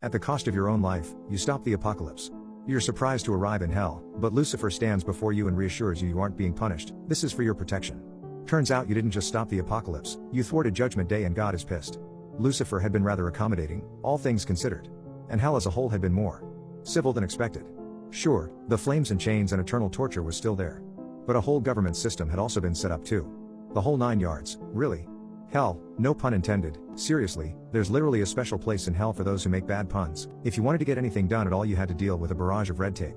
At the cost of your own life, you stop the apocalypse. You're surprised to arrive in hell, but Lucifer stands before you and reassures you aren't being punished. This is for your protection. Turns out you didn't just stop the apocalypse, you thwarted Judgment Day and God is pissed. Lucifer had been rather accommodating, all things considered. And hell as a whole had been more civil than expected. Sure, the flames and chains and eternal torture was still there. But a whole government system had also been set up too. The whole 9 yards, really. Hell, no pun intended, seriously, there's literally a special place in hell for those who make bad puns. If you wanted to get anything done at all, you had to deal with a barrage of red tape.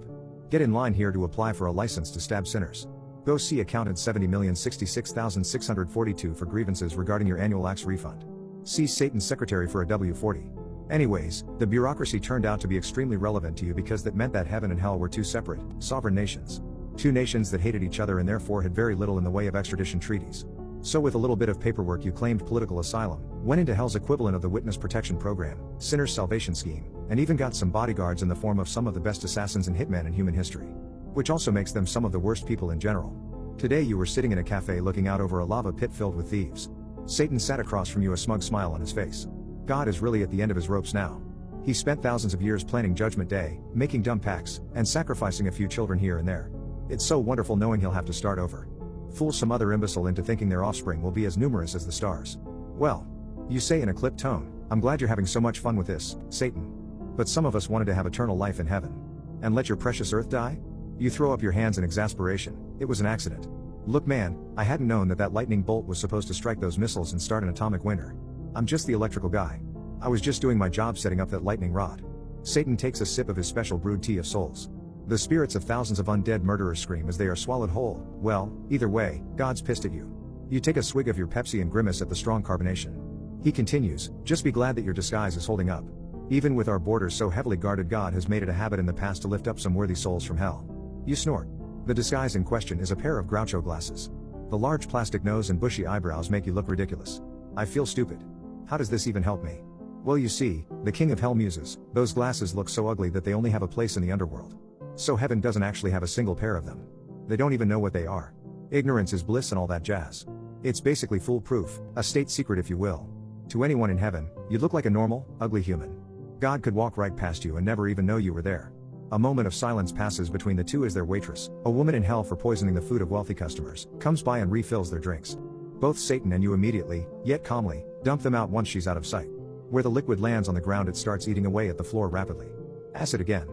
Get in line here to apply for a license to stab sinners. Go see accountant 70,066,642 for grievances regarding your annual axe refund. See Satan's secretary for a W-40. Anyways, the bureaucracy turned out to be extremely relevant to you because that meant that heaven and hell were two separate, sovereign nations. Two nations that hated each other and therefore had very little in the way of extradition treaties. So with a little bit of paperwork you claimed political asylum, went into hell's equivalent of the Witness Protection Program, Sinner's Salvation Scheme, and even got some bodyguards in the form of some of the best assassins and hitmen in human history. Which also makes them some of the worst people in general. Today you were sitting in a cafe looking out over a lava pit filled with thieves. Satan sat across from you, a smug smile on his face. God is really at the end of his ropes now. He spent thousands of years planning Judgment Day, making dumb pacts, and sacrificing a few children here and there. It's so wonderful knowing he'll have to start over. Fool some other imbecile into thinking their offspring will be as numerous as the stars. Well, you say in a clipped tone, I'm glad you're having so much fun with this, Satan. But some of us wanted to have eternal life in heaven. And let your precious earth die? You throw up your hands in exasperation. It was an accident. Look man, I hadn't known that lightning bolt was supposed to strike those missiles and start an atomic winter. I'm just the electrical guy. I was just doing my job setting up that lightning rod. Satan takes a sip of his special brewed tea of souls. The spirits of thousands of undead murderers scream as they are swallowed whole. Well, either way, God's pissed at you. You take a swig of your Pepsi and grimace at the strong carbonation. He continues, just be glad that your disguise is holding up. Even with our borders so heavily guarded, God has made it a habit in the past to lift up some worthy souls from hell. You snort. The disguise in question is a pair of Groucho glasses. The large plastic nose and bushy eyebrows make you look ridiculous. I feel stupid. How does this even help me? Well, you see, the king of hell muses, those glasses look so ugly that they only have a place in the underworld. So heaven doesn't actually have a single pair of them. They don't even know what they are. Ignorance is bliss and all that jazz. It's basically foolproof, a state secret if you will. To anyone in heaven, you look like a normal, ugly human. God could walk right past you and never even know you were there. A moment of silence passes between the two as their waitress, a woman in hell for poisoning the food of wealthy customers, comes by and refills their drinks. Both Satan and you immediately, yet calmly, dump them out once she's out of sight. Where the liquid lands on the ground, it starts eating away at the floor rapidly. Acid again.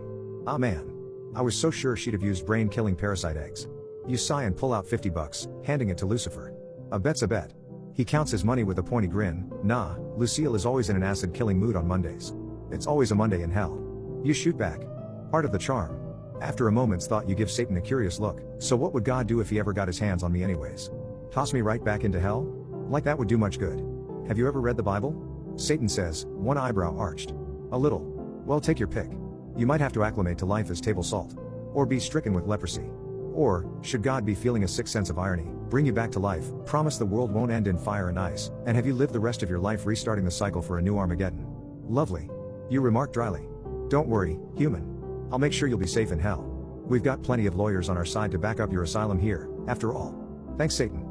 Ah man. I was so sure she'd have used brain-killing parasite eggs. You sigh and pull out $50, handing it to Lucifer. A bet's a bet. He counts his money with a pointy grin. Nah, Lucille is always in an acid-killing mood on Mondays. It's always a Monday in hell. You shoot back. Part of the charm. After a moment's thought you give Satan a curious look. So what would God do if he ever got his hands on me anyways? Toss me right back into hell? Like that would do much good. Have you ever read the Bible? Satan says, one eyebrow arched. A little. Well, take your pick. You might have to acclimate to life as table salt. Or be stricken with leprosy. Or, should God be feeling a sick sense of irony, bring you back to life, promise the world won't end in fire and ice, and have you lived the rest of your life restarting the cycle for a new Armageddon. Lovely. You remark dryly. Don't worry, human. I'll make sure you'll be safe in hell. We've got plenty of lawyers on our side to back up your asylum here, after all. Thanks Satan.